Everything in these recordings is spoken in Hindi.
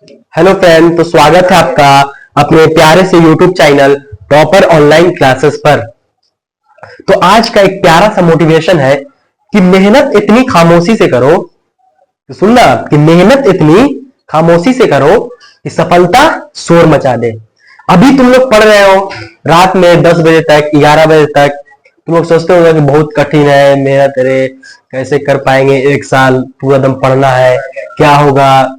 हेलो फ्रेंड, तो स्वागत है आपका अपने प्यारे से YouTube channel topper online classes पर। तो आज का एक प्यारा सा मोटिवेशन है कि मेहनत इतनी खामोशी से करो, तो सुनना, कि मेहनत इतनी खामोशी से करो कि सफलता शोर मचा दे। अभी तुम लोग पढ़ रहे हो रात में 10 बजे तक, 11 बजे तक, तुम लोग सोचते होंगे कि बहुत कठिन है, मेहनत, अरे कैसे कर पाएंगे, एक साल पूरा दम पढ़ना है, क्या होगा,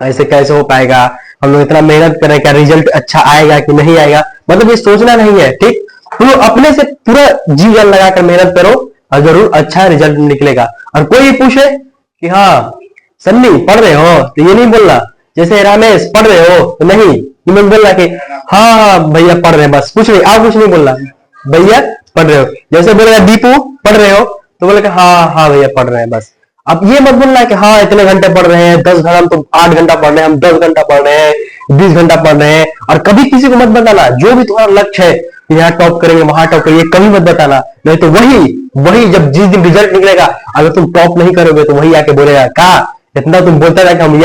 ऐसे कैसे हो पाएगा, हम लोग इतना मेहनत कर रहे हैं, क्या रिजल्ट अच्छा आएगा कि नहीं आएगा। मतलब ये सोचना नहीं है, ठीक। तुम लोग अपने से पूरा जी जान लगाकर मेहनत करो और जरूर अच्छा रिजल्ट निकलेगा। और कोई पूछे कि हाँ सन्नी पढ़ रहे हो, तो ये नहीं बोलना जैसे रमेश पढ़ रहे हो, तो नहीं तुम बोलना कि हाँ हाँ भैया पढ़ रहे हैं, बस कुछ नहीं, आप कुछ नहीं बोलना, भैया पढ़ रहे हो। जैसे बोलेगा दीपू पढ़ रहे हो, तो बोलेगा हाँ हाँ भैया पढ़ रहे हैं, बस। अब ये मत बोलना कि हाँ इतने घंटे पढ़ रहे हैं, 10 घंटा, हम तो 8 घंटा पढ़ रहे हैं, हम 10 घंटा पढ़ रहे हैं, 20 घंटा पढ़ रहे हैं। और कभी किसी को मत बताना, जो भी तुम्हारा लक्ष्य है कि यहाँ टॉप करेंगे, वहां टॉप करेंगे, कभी मत बताना। नहीं तो वही वही जब जिस दिन रिजल्ट निकलेगा, अगर तुम टॉप नहीं करोगे तो वही आके बोलेगा का इतना तुम बोलता था कि हम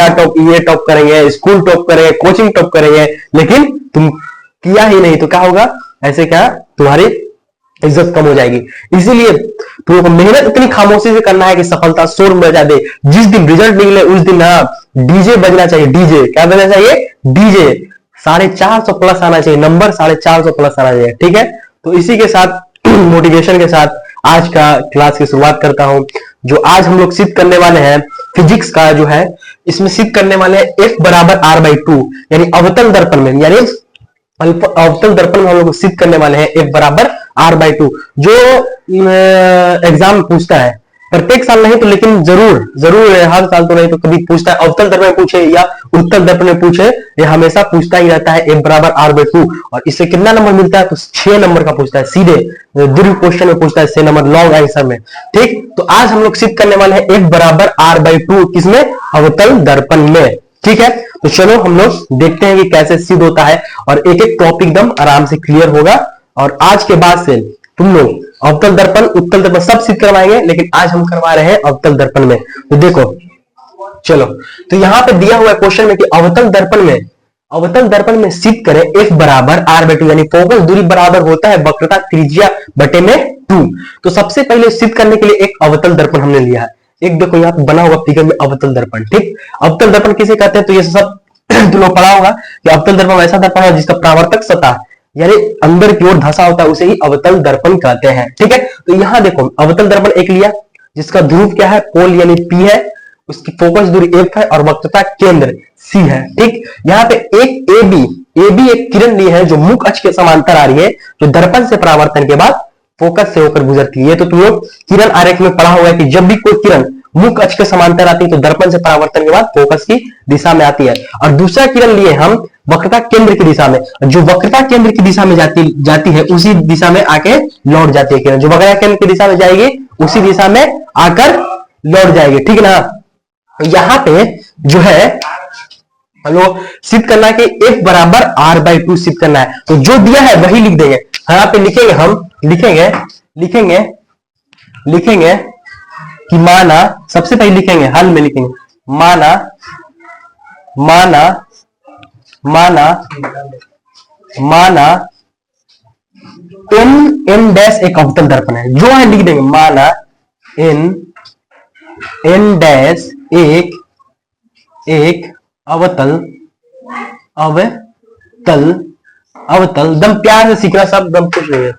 ये टॉप करेंगे, स्कूल टॉप करेंगे, कोचिंग टॉप करेंगे, लेकिन तुम किया ही नहीं, तो क्या होगा, ऐसे क्या तुम्हारी इज्जत कम हो जाएगी। इसीलिए तो मेहनत इतनी खामोशी से करना है कि सफलता शोर मचा दे। जिस दिन रिजल्ट निकले उस दिन डीजे बजना चाहिए, डीजे क्या बजना चाहिए, डीजे 450 प्लस आना चाहिए, नंबर 450 प्लस आना चाहिए, ठीक है। तो इसी के साथ मोटिवेशन के साथ आज का क्लास की शुरुआत करता हूं। जो आज हम लोग सिद्ध करने वाले हैं फिजिक्स का जो है, इसमें सिद्ध करने वाले हैं F बराबर R/2, यानी अवतल दर्पण में, यानी अवतल दर्पण में हम लोग सिद्ध करने वाले हैं F बराबर R/2, जो एग्जाम पूछता है प्रत्येक साल, नहीं तो लेकिन जरूर जरूर हर साल तो नहीं तो कभी पूछता है, अवतल दर्पण में पूछे या उत्तल दर्पण में पूछे, ये हमेशा पूछता ही रहता है F बराबर R/2। और इससे कितना नंबर मिलता है, तो 6 नंबर का पूछता है, सीधे दीर्घ क्वेश्चन में पूछता है 6 नंबर लॉन्ग आंसर में, ठीक। तो आज हम लोग सिद्ध करने वाले हैं F बराबर R/2, किसमें, अवतल दर्पण में, ठीक है। तो चलो हम लोग देखते हैं कि कैसे सिद्ध होता है, और एक एक टॉपिक एकदम आराम से क्लियर होगा। और आज के बाद से तुम लोग अवतल दर्पण, उत्तल दर्पण सब सिद्ध करवाएंगे, लेकिन आज हम करवा रहे हैं अवतल दर्पण में। तो देखो चलो, तो यहां पे दिया हुआ है क्वेश्चन में कि अवतल दर्पण में सिद्ध करें F बराबर R/2, यानी फोकस दूरी बराबर होता है वक्रता त्रिज्या बटे में 2। तो सबसे पहले सिद्ध करने के लिए एक अवतल दर्पण हमने लिया है। एक देखो यहाँ पे बना हुआ फिगर में अवतल दर्पण, ठीक। अवतल दर्पण किसे कहते हैं, तो ये सब तुम लोग पढ़ा होगा कि अवतल दर्पण ऐसा दर्पण है जिसका परावर्तक सतह यानी अंदर की ओर धंसा होता है, उसे ही अवतल दर्पण कहते हैं, ठीक है। तो यहां देखो अवतल दर्पण एक लिया जिसका ध्रुव क्या है, पोल यानी P है, उसकी फोकस दूरी F है और वक्रता केंद्र C है, ठीक। यहाँ पे एक AB एक किरण ली है जो मुख्य अक्ष के समांतर आ रही है, जो दर्पण से परावर्तन के बाद फोकस से होकर गुजरती है। ये तो तुम लोग किरण आरेख में पढ़ा हुआ है कि जब भी कोई किरण मुख्य अक्ष के समांतर आती है तो दर्पण से परावर्तन के बाद फोकस की दिशा में आती है। और दूसरा किरण लिए हम वक्रता केंद्र की दिशा में, जो वक्रता केंद्र की दिशा में जाती है उसी दिशा में आके लौट जाती है किरण, जो वक्रता केंद्र की दिशा में जाएगी उसी दिशा में आकर लौट जाएगी, ठीक है ना। यहां पे जो है हम लोग सिद्ध करना है कि F बराबर R/2 सिद्ध करना है, तो जो दिया है वही लिख देंगे। यहाँ पे लिखेंगे, हम लिखेंगे कि माना, सबसे पहले लिखेंगे हल में लिखेंगे माना n डैश एक अवतल दर्पण है, जो है लिख देंगे माना n डैश एक अवतल दम प्यार से सीखना, सब दम कुछ नहीं है।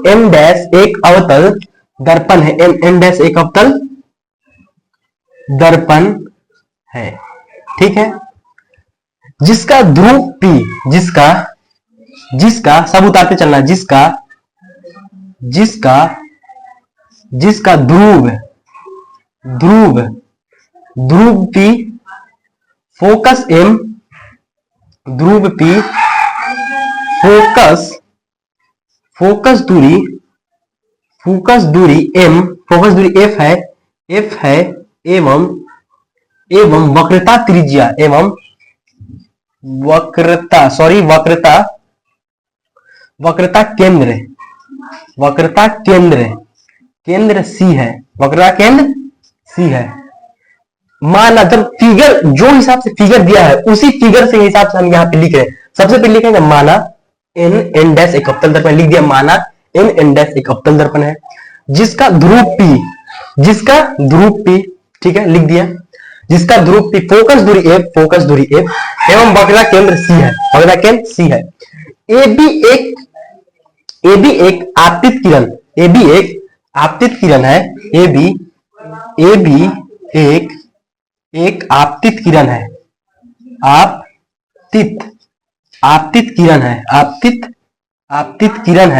n डैश एक अवतल दर्पण है, n डैश एक अवतल दर्पण है, ठीक है। जिसका ध्रुव P, जिसका सब उतारते चलना, जिसका ध्रुव P, फोकस M, ध्रुव P, फोकस दूरी M, फोकस दूरी F है एवं वक्रता त्रिज्या वक्रता केंद्र C है, वक्रता केंद्र C है, माना जब फिगर जो हिसाब से फिगर दिया है उसी फिगर से हिसाब से हम यहाँ पे लिख रहे हैं। सबसे पहले लिखेंगे माना एन डैश एक अवतल दर्पण, लिख दिया माना एन डैश एक अवतल दर्पण है जिसका ध्रुव P, ठीक है, लिख दिया, जिसका ध्रुव P, फोकस दूरी F एवं वक्र केंद्र C है, वक्र केंद्र C है। AB एक आपतित किरण है, AB एक आपतित किरण है, आपतित किरण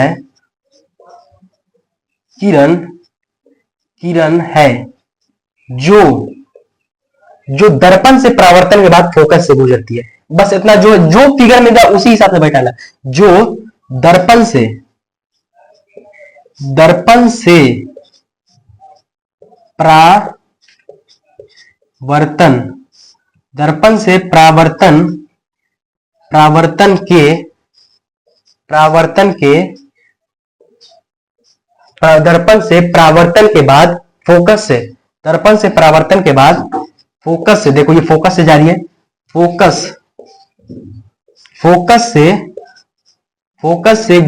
है जो दर्पण से परावर्तन के बाद फोकस से गुजरती है। बस इतना, जो फिगर में दिया उसी हिसाब से बैठाना। जो दर्पण से परावर्तन के बाद फोकस से, देखो ये फोकस से जा रही है, फोकस से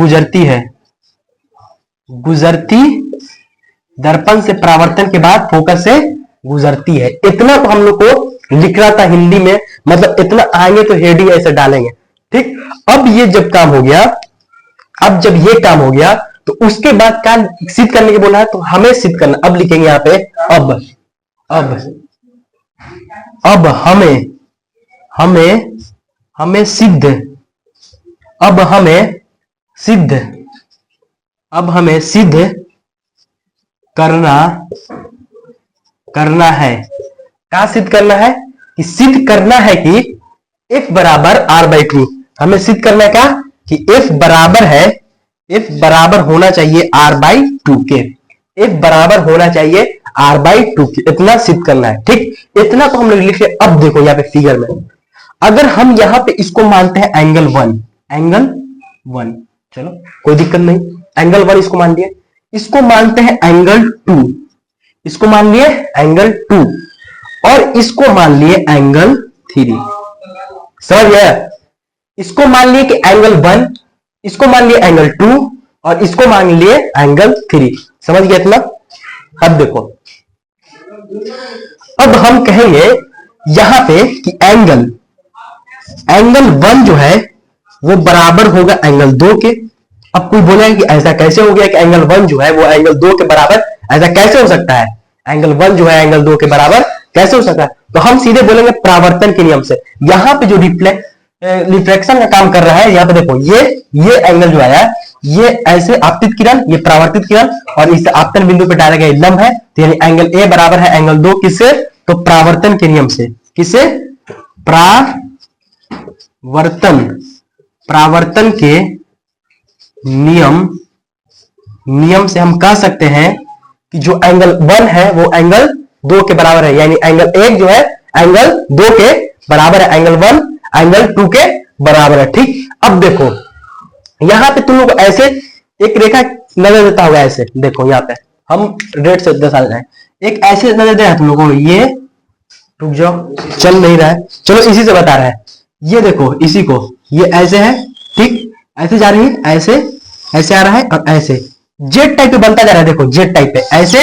गुजरती दर्पण से परावर्तन के बाद फोकस से गुजरती है। इतना तो हम लोग को लिखना था हिंदी में, मतलब इतना आएंगे तो हेडिंग ऐसे डालेंगे, ठीक। अब ये जब काम हो गया, तो उसके बाद क्या सिद्ध करने के बोला है, तो हमें सिद्ध करना। अब लिखेंगे यहाँ पे अब हमें सिद्ध करना है। क्या सिद्ध करना है? कि सिद्ध करना है कि F बराबर R/2। हमें सिद्ध करना है क्या? कि F बराबर होना चाहिए R/2 के, F बराबर होना चाहिए R/2 के, इतना सिद्ध करना है, ठीक। इतना तो हम लोग लिखे। अब देखो यहाँ पे फिगर में, अगर हम यहाँ पे इसको मानते हैं एंगल 1, चलो कोई दिक्कत नहीं, एंगल 1 इसको मान लिए, इसको मानते हैं एंगल 2, इसको मान लिए एंगल 2 और इसको मान लिए एंगल 3। समझ गया? इसको मान लिए कि एंगल 1, इसको मान लिए एंगल 2 और इसको मान लिए एंगल 3। समझ गया इतना? अब देखो, अब हम कहेंगे यहां पे कि एंगल 1 जो है वो बराबर होगा एंगल 2 के। अब कोई बोलेगा कि ऐसा कैसे हो गया कि एंगल 1 जो है वो एंगल 2 के बराबर, ऐसा कैसे हो सकता है? एंगल 1 जो है एंगल 2 के बराबर कैसे हो सकता है? तो हम सीधे बोलेंगे परावर्तन के नियम से। यहां पे जो रिफ्लेक्शन का काम कर रहा है, यहां पे देखो ये एंगल जो आया, ये ऐसे आपतित किरण, ये परावर्तित किरण और इस आपतन बिंदु पे डाला गया लंब है, तो यानी एंगल ए बराबर है एंगल 2 किससे? तो परावर्तन के नियम से। किससे? परावर्तन के नियम से हम कह सकते हैं कि जो एंगल 1 है वो एंगल 2 के बराबर है, यानी एंगल 1 जो है एंगल 2 के बराबर है, एंगल 1 एंगल 2 के बराबर है, ठीक। अब देखो यहां पे तुम लोग ऐसे एक रेखा नजर देता होगा, ऐसे देखो यहाँ पे हम रेड से दर्शा रहे हैं, एक ऐसे नजर दे रहा है तुम लोगों को, ये रुक जाओ चल नहीं रहा है, चलो इसी से बता रहा है, ये देखो इसी को, ये ऐसे है, ठीक, ऐसे जा रही है, ऐसे आ रहा है और ऐसे जेड टाइप पे बनता जा रहा है। देखो जेड टाइप पे ऐसे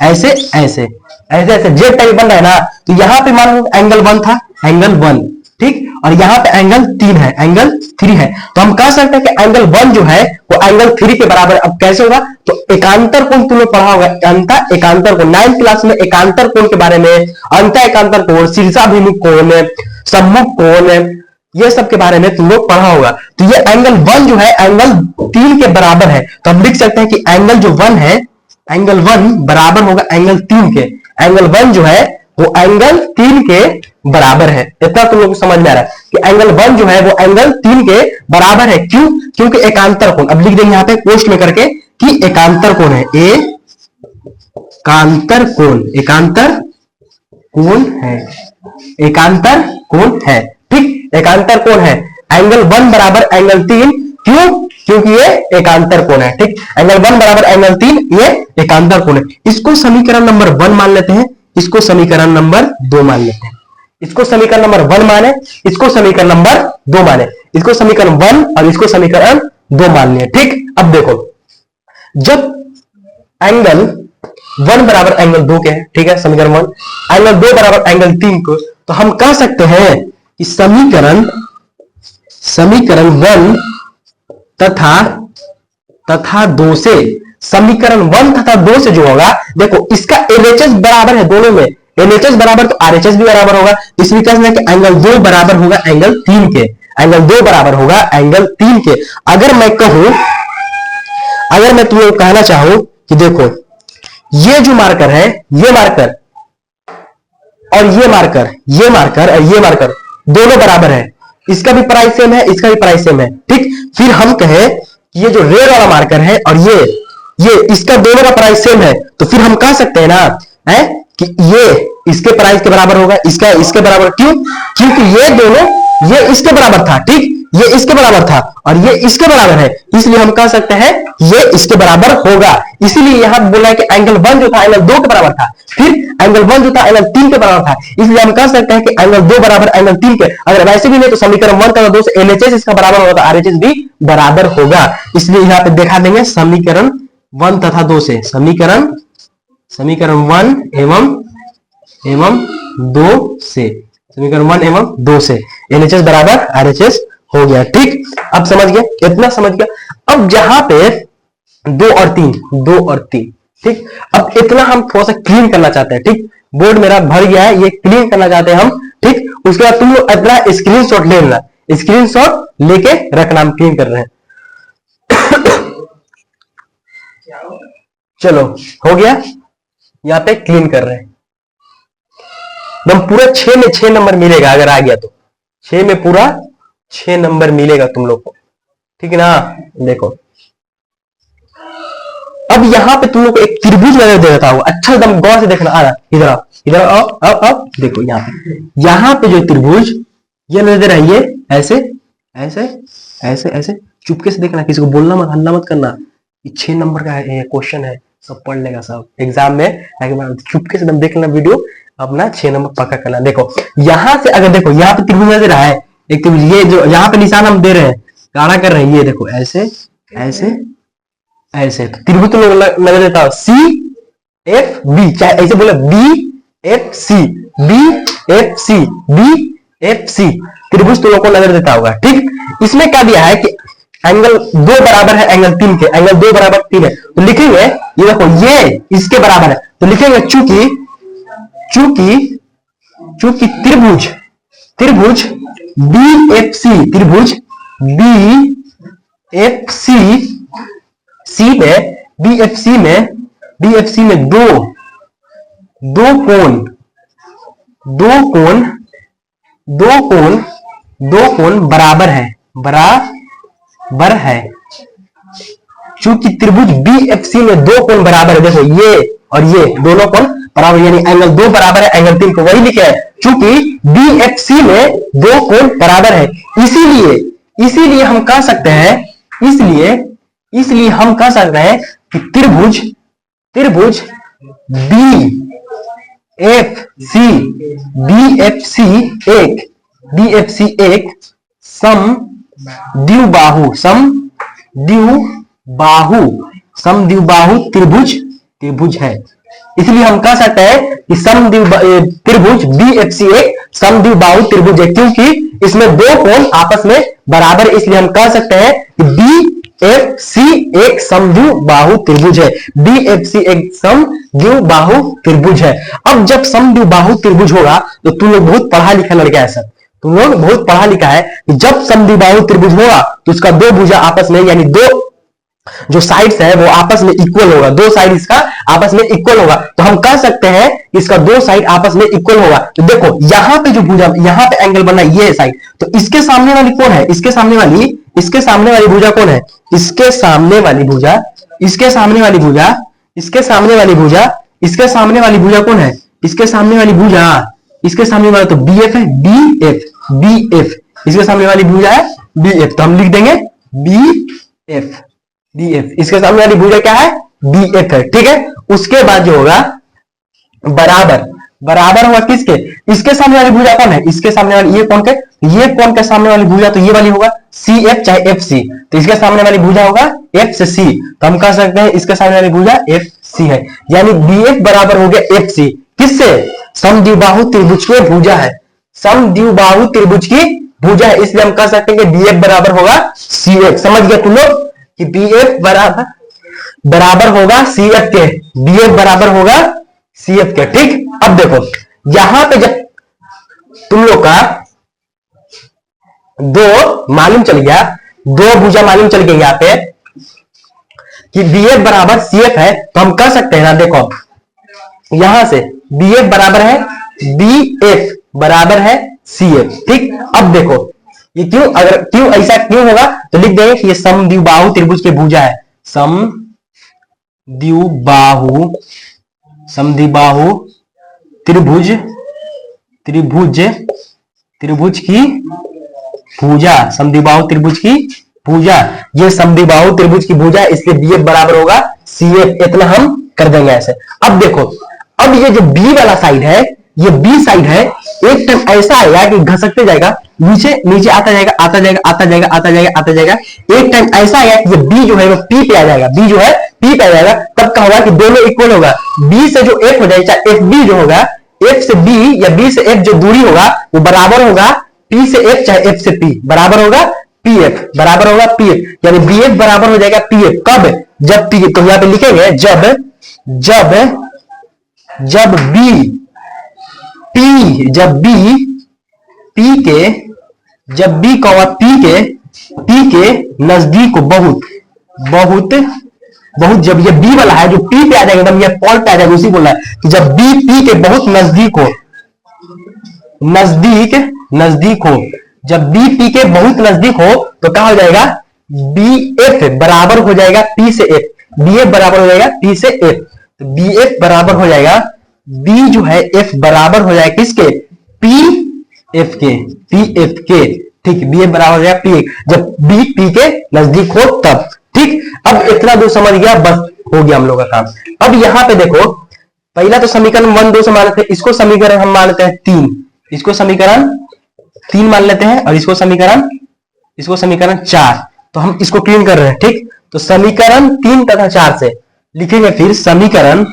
ऐसे ऐसे ऐसे ऐसे जेड टाइप बन रहा है ना। तो यहाँ पे मान लो एंगल 1 था, एंगल 1, ठीक, और यहाँ पे एंगल 3 है, एंगल 3 है, तो हम कह सकते हैं कि एंगल 1 जो है वो एंगल 3 के बराबर। अब कैसे होगा? तो एकांतर कोण तुमने पढ़ा होगा, अंतः एकांतर कोण 9th क्लास में, एकांतर कोण के बारे में, अंतः एकांतर कोण, शीर्षाभिमुख कोण, सम्मुख कोण, ये सब के बारे में तुम लोग पढ़ा होगा। तो ये एंगल 1 जो है एंगल 3 के बराबर है, तो हम लिख सकते हैं कि एंगल जो 1 है, एंगल 1 बराबर होगा एंगल 3 के। एंगल 1 जो है वो एंगल 3 के बराबर है। इतना तुम लोग को समझ में आ रहा है कि एंगल 1 जो है वो एंगल 3 के बराबर है। क्यों? क्योंकि एकांतर कोण, अब लिख देंगे यहाँ पे पोस्ट में करके कि एकांतर कोण है, एकांतर कोण है, ठीक, एकांतर कोण है। एंगल 1 बराबर एंगल 3, क्यों? क्योंकि ये एकांतर कोण है, ठीक। एंगल 1 बराबर एंगल 3, ये एकांतर कोण है। इसको समीकरण नंबर 1 मान लेते हैं, इसको समीकरण नंबर 2 मान लेते हैं। इसको समीकरण नंबर 1 माने, इसको समीकरण नंबर 2 माने, इसको समीकरण 1 और इसको समीकरण 2 मान लिया। ठीक, अब देखो, जब एंगल 1 बराबर एंगल 2 के है, ठीक है, समीकरण 1, एंगल 2 बराबर एंगल 3 को, तो हम कह सकते हैं कि समीकरण 1 तथा 2 से, समीकरण 1 तथा 2 से जो होगा, देखो इसका एलएचएस बराबर है दोनों में, एलएचएस बराबर तो आरएचएस भी बराबर होगा, इसलिए कहते हैं कि एंगल 2 बराबर होगा एंगल 3 के, एंगल 2 बराबर होगा एंगल 3 के। अगर मैं कहूं, अगर मैं तुम्हें कहना चाहूं कि देखो ये जो मार्कर है, ये मार्कर और ये मार्कर, ये मार्कर और ये मार्कर दोनों बराबर है, इसका भी प्राइस सेम है, इसका भी प्राइस सेम है। ठीक, फिर हम कहें कि ये जो रेड वाला मार्कर है और ये इसका दोनों का प्राइस सेम है, तो फिर हम कह सकते हैं ना है कि ये इसके प्राइस के बराबर होगा, इसका इसके बराबर। क्यों? क्योंकि ये दोनों, ये इसके बराबर था, ठीक, ये इसके बराबर था और ये इसके बराबर है, इसलिए हम कह सकते हैं ये इसके बराबर होगा। इसीलिए यहां बोला है कि एंगल 1 जो था एंगल 2 के बराबर था, फिर एंगल 1 जो था एंगल 3 के बराबर था, इसलिए हम कह सकते हैं कि एंगल 2 बराबर एंगल 3 के। अगर वैसे भी नहीं तो समीकरण 1 तथा 2 से एलएचएस इसका बराबर होगा, आरएचएस भी बराबर होगा। इसलिए यहां पे दिखा देंगे समीकरण 1 तथा 2 से, समीकरण 1 एवं 2 से, समीकरण 1 एवं 2 से एलएचएस बराबर आरएचएस हो गया। ठीक, अब समझ गया, इतना समझ गया। अब जहां पे 2 और 3, ठीक, अब इतना हम थोड़ा सा क्लीन करना चाहते हैं। ठीक, बोर्ड मेरा भर गया है, ये क्लीन करना चाहते हैं हम। ठीक, उसके बाद तुम लोग इतना स्क्रीनशॉट ले लेना, स्क्रीनशॉट लेके रखना, हम क्लीन कर रहे हैं। चलो हो गया, यहाँ पे क्लीन कर रहे हैं एकदम पूरा 6 में 6 नंबर मिलेगा, अगर आ गया तो 6 में पूरा 6 नंबर मिलेगा तुम लोग को, ठीक है ना। देखो अब यहां पे तुम लोग को एक त्रिभुज नजर दे देता होगा, अच्छा एकदम गौर से देखना। आ रहा, इधर आओ, इधर आओ, अब देखो यहाँ पे जो त्रिभुज ये नजर दे रहा है, ये ऐसे ऐसे ऐसे ऐसे, चुपके से देखना, किसी को बोलना मत, हल्ला मत करना। 6 नंबर का है क्वेश्चन है, सब पढ़ लेगा सब एग्जाम में, चुपके से देख लेना वीडियो, अपना 6 नंबर पक्का करना। देखो यहां से अगर देखो यहाँ पे त्रिभुज नजर रहा है, एक त्रिभुज, ये जो यहाँ पे निशान हम दे रहे हैं, गाढ़ा कर रहे हैं, ये देखो ऐसे ऐसे ऐसे, तो त्रिभुज तो नजर देता है CFB, चाहे ऐसे बोले BFC, BFC, BFC, त्रिभुज तो लोगों को नजर देता होगा। ठीक, इसमें क्या दिया है कि एंगल 2 बराबर है एंगल 3 के, एंगल 2 बराबर 3 है, तो लिखेंगे ये देखो ये इसके बराबर है, तो लिखेंगे चूंकि त्रिभुज BFC, त्रिभुज BFC में दो कोण बराबर है, चूंकि त्रिभुज BFC में 2 कोण बराबर है, देखो ये और ये दोनों कोण बराबर, यानी एंगल 2 बराबर है एंगल 3 को, वही लिखे है, चूंकि BFC में 2 कोण बराबर है, इसीलिए हम कह सकते हैं, इसलिए हम कह सकते हैं कि त्रिभुज BFC एक समद्विबाहु त्रिभुज है। इसलिए हम कह सकते हैं कि त्रिभुज BFC एक समद्विबाहु त्रिभुज है, क्योंकि इसमें 2 कोण आपस में बराबर, इसलिए हम कह सकते हैं कि BFC एक समद्विबाहु त्रिभुज है, BFC एक समद्विबाहु त्रिभुज है। अब जब समद्विबाहु त्रिभुज होगा तो तुम लोग बहुत पढ़ा लिखा लड़का है सर, तुम लोग बहुत पढ़ा लिखा है कि जब समद्विबाहु त्रिभुज होगा तो इसका 2 भुजा आपस में, यानी 2 जो साइड्स है वो आपस में इक्वल होगा, 2 साइड इसका आपस में इक्वल होगा, तो हम कह सकते हैं कि इसका 2 साइड आपस में इक्वल होगा। तो देखो यहां पे जो भुजा, यहां पे एंगल बना है, ये साइड, तो इसके सामने वाली कौन है, इसके सामने वाली भुजा कौन है, इसके सामने वाली भुजा कौन है, इसके सामने वाली भुजा इसके सामने वाला तो BF है, BF इसके सामने वाली भुजा है BF, तो हम लिख देंगे BF, इसके सामने वाली भुजा क्या है, BF है। ठीक है, उसके बाद जो होगा बराबर, बराबर होगा किसके, इसके सामने वाली भुजा कौन है, इसके सामने वाली, ये कौन के, ये कौन के सामने वाली भुजा, तो ये वाली होगा सी एफ चाहे एफ सी, तो इसके सामने वाली भुजा होगा एफ से सी, तो हम कह सकते हैं इसके सामने वाली भुजा एफ सी है, यानी बी एफ बराबर हो गया एफ सी, किससे, समद्विबाहु त्रिभुज की भुजा है, समद्विबाहु त्रिभुज की भुजा है, इसलिए हम कह सकते हैं कि बी एफ बराबर होगा सी एफ। समझ गए तुम लोग कि बी एफ बराबर होगा सी एफ के, बी एफ बराबर होगा सी एफ के। ठीक, अब देखो यहां पे जब तुम लोग का दो मालूम चल गया, दो भुजा मालूम चल गई यहां पे कि बी एफ बराबर सी एफ है, तो हम कह सकते हैं ना, देखो यहां से बी एफ बराबर है, बी एफ बराबर है सी एफ। ठीक, अब देखो ये क्यों, अगर क्यों ऐसा क्यों होगा, तो लिख देंगे कि ये समद्विबाहु त्रिभुज की भुजा है, समद्विबाहु त्रिभुज त्रिभुज की भुजा, समद्विबाहु त्रिभुज की भुजा, ये समद्विबाहु त्रिभुज की भुजा, इसलिए बी एफ बराबर होगा सी एफ, इतना हम कर देंगे ऐसे। अब देखो, अब ये जो बी वाला साइड है, ये बी साइड है, एक टाइम ऐसा आएगा कि घसकते जाएगा, नीचे नीचे आता जाएगा, आता जाएगा, आता जाएगा, आता जाएगा, आता जाएगा, एक टाइम ऐसा आएगा कि ये बी जो है वो पी पे आ जाएगा, बी जो है पी पे आ जाएगा, तब क्या होगा कि दोनों इक्वल होगा, बी से जो एफ हो जाएगा, चाहे एफ बी जो होगा, एफ से बी या बी से एफ जो दूरी होगा वो बराबर होगा पी से एफ चाहे एफ से पी, बराबर होगा पी एफ, बराबर होगा पी एफ, यानी बी एफ बराबर हो जाएगा पी एफ, कब, जब पी, तो यहां पे लिखेंगे जब बी पी, जब बी पी के, जब बी कौवा पी के नजदीक हो, बहुत, जब ये बी वाला है जो पी पे आ जाएगा, एकदम ये पॉइंट पे आ जाएगा, उसी बोल रहा है कि जब बी पी के बहुत नजदीक हो, नजदीक हो, जब बी पी के बहुत नजदीक हो, तो क्या हो जाएगा, बी एफ बराबर हो जाएगा पी से एफ, बी एफ बराबर हो जाएगा पी से एफ, तो बी एफ बराबर हो जाएगा, बी जो है एफ बराबर हो जाएगा किसके, पी एफ के। ठीक, बी एफ बराबर हो जाएगा पी एफ, जब बी पी के नजदीक हो तब। ठीक, अब इतना जो समझ गया बस हो गया हम लोग का काम। अब यहां पे देखो, पहला तो समीकरण 1 2 से मान लेते हैं, इसको समीकरण हम मान लेते हैं 3, इसको समीकरण 3 मान लेते हैं, और इसको समीकरण 4, तो हम इसको क्लीन कर रहे हैं। ठीक, तो समीकरण 3 तथा 4 से लिखेंगे, फिर समीकरण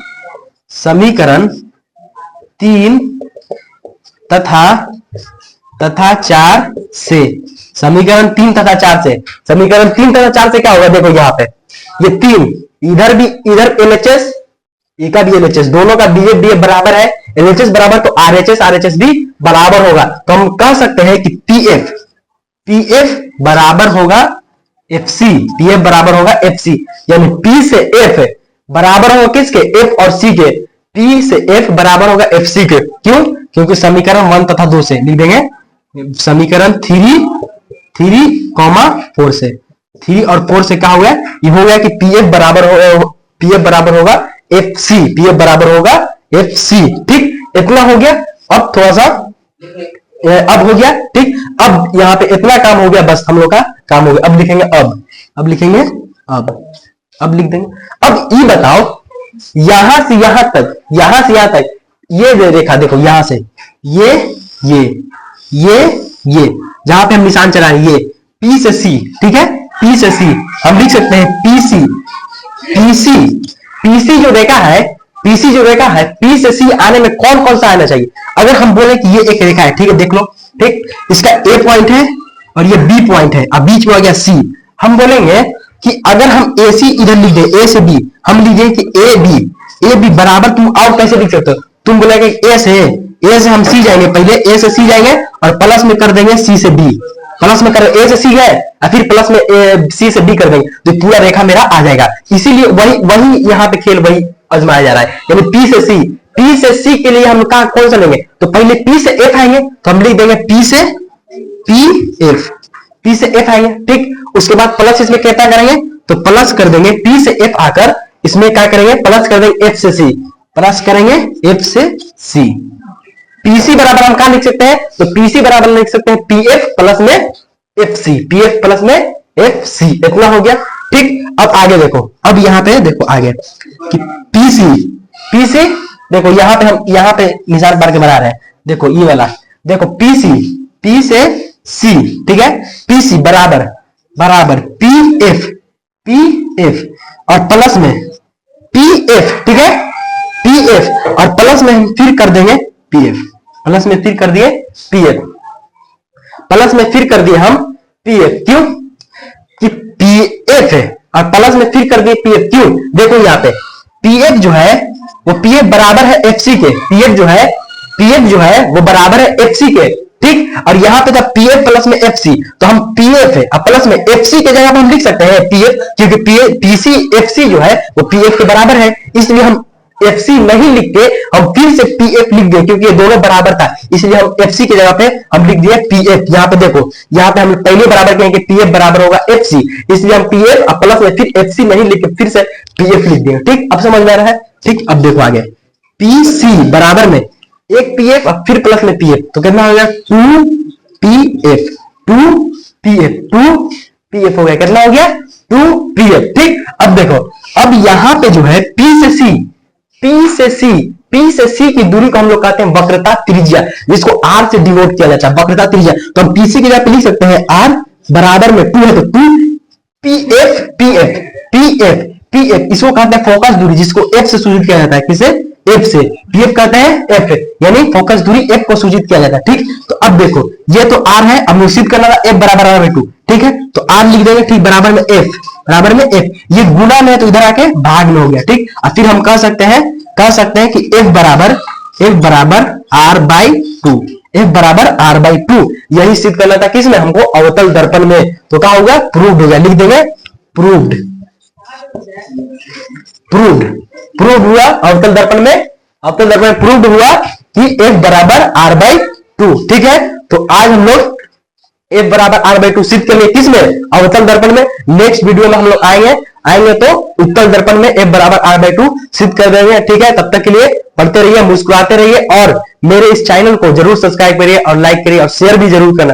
3 तथा 4 से, समीकरण 3 तथा 4 से, समीकरण 3 तथा 4 से क्या होगा, देखो यहाँ पे ये 3, इधर एलएचएस, ये का भी एलएचएस, दोनों का बी एफ बराबर है, एलएचएस बराबर तो आरएचएस भी बराबर होगा, तो हम कह सकते हैं कि पीएफ बराबर होगा एफसी, पीएफ बराबर होगा एफसी, यानी पी से एफ बराबर होगा किसके, एफ और सी के, पी से एफ बराबर होगा एफसी के। क्यों, क्योंकि समीकरण 1 तथा 2 से लिख देंगे, समीकरण 3 कॉमा 4 से, 3 और 4 से क्या हो गया, ये हो गया कि पीएफ बराबर होगा एफसी, पीएफ बराबर होगा एफसी। ठीक, इतना हो गया, अब थोड़ा सा अब हो गया। ठीक, अब यहाँ पे इतना काम हो गया, बस हम लोग का काम हो गया। अब लिखेंगे अब लिखेंगे अब लिख देंगे। अब ये बताओ, यहां से यहां तक ये रेखा देखो, यहां से ये जहां पे हम निशान चला रहे, ये P से C, ठीक है, P से C हम लिख सकते हैं PC जो रेखा है, P से C आने में कौन कौन सा आना चाहिए। अगर हम बोले कि ये एक रेखा है, ठीक है, देख लो, ठीक, इसका A पॉइंट है और ये B पॉइंट है, अब बीच में आ गया C। हम बोलेंगे कि अगर हम AC इधर लिख दे, A से B, हम लिखे कि AB बराबर, तुम और कैसे लिख सकते हो, तुम बोलेगे A से हम C जाएंगे, पहले A से C जाएंगे और प्लस में कर देंगे C से B, प्लस में कर A से C है और फिर प्लस में C से B कर देंगे, तो पूरा रेखा मेरा आ जाएगा। इसीलिए वही यहाँ पे खेल वही आजमाया जा रहा है, यानी P से C के लिए हम कौन सा लेंगे, तो पहले P से F आएंगे, तो हम लिख देंगे P से F आएंगे। ठीक, उसके बाद प्लस इसमें क्या करेंगे, तो प्लस कर देंगे P से F आकर इसमें क्या करेंगे, प्लस कर देंगे F से C, प्लस करेंगे F से C। PC बराबर हम क्या लिख सकते हैं, तो PC बराबर लिख सकते हैं PF प्लस में FC, PF प्लस में FC। इतना हो गया। ठीक, अब आगे देखो, अब यहाँ पे देखो आगे कि PC देखो यहाँ पे निशान मार के बना रहे हैं, देखो ये वाला, देखो पीसी, पी से सी, ठीक है, पीसी बराबर पीएफ, पीएफ और प्लस में पीएफ, ठीक है, पीएफ और प्लस में हम फिर कर देंगे पीएफ, प्लस में फिर कर दिए पीएफ, प्लस में फिर कर दिए हम पीएफ, क्यों कि पीएफ है और प्लस में फिर कर दिए पीएफ, क्यों, देखो यहाँ पे पीएफ जो है वो पीएफ बराबर है एफसी के, पीएफ जो है वो बराबर है एफसी के, ठीक, और यहाँ पे जब पीएफ प्लस में एफसी, तो हम पीएफ है और प्लस में एफसी के जगह पे हम लिख सकते हैं पीएफ, क्योंकि पीसी एफसी जो है वो पीएफ के बराबर है, इसलिए हम एफसी नहीं लिख के हम फिर से पीएफ लिख दिए, क्योंकि ये दोनों बराबर था, इसलिए हम एफसी की जगह पे हम लिख दिए पीएफ। यहाँ पे देखो, यहाँ पे हम पहले बराबर कहेंगे पीएफ बराबर होगा एफसी, इसलिए हम पीएफ और प्लस में फिर एफसी नहीं लिख के फिर से पीएफ लिख दिए, ठीक, अब समझ में आ रहा है, ठीक। अब देखो आगे, पीसी बराबर में एक पीएफ और फिर प्लस में पीएफ, तो कितना हो गया 2 पीएफ, 2 पीएफ हो गया, कितना हो गया 2 पीएफ, ठीक। अब देखो, अब यहां पे जो है पी से सी की दूरी को हम लोग कहते हैं वक्रता त्रिज्या, जिसको आर से डिनोट किया जाता है, वक्रता त्रिज्या, तो हम पीसी की जगह पे लिख सकते हैं आर बराबर में 2 है तो 2 पीएफ, इसको कहते हैं फोकस दूरी, जिसको एफ से सूचित किया जाता है, किसे, एफ से, पीएफ कहते हैं एफ, यानी फोकस दूरी एफ को सूचित किया जाता है, ठीक। तो अब देखो ये तो आर है, अब निश्चित करना था एफ बराबर 2, ठीक है, तो आर लिख देंगे, ठीक, बराबर में एफ, ये गुना में है तो इधर आके भाग में हो गया, ठीक। और फिर हम कह सकते हैं कि एफ बराबर r/2, एफ बराबर r/2, यही सिद्ध करना था किसमें, हमको अवतल दर्पण में, तो क्या होगा प्रूव्ड हो गया, लिख देंगे प्रूव्ड हुआ अवतल दर्पण में प्रूव्ड हुआ कि f बराबर r/2, ठीक है। तो आज हम लोग f बराबर r/2 सिद्ध कर लिए, किसमें, अवतल दर्पण में। नेक्स्ट वीडियो में हम लोग आएंगे तो उत्तल दर्पण में f बराबर r/2 सिद्ध कर देंगे, ठीक है। तब तक के लिए पढ़ते रहिए, मुस्कुराते रहिए और मेरे इस चैनल को जरूर सब्सक्राइब करिए और लाइक करिए और शेयर भी जरूर करना।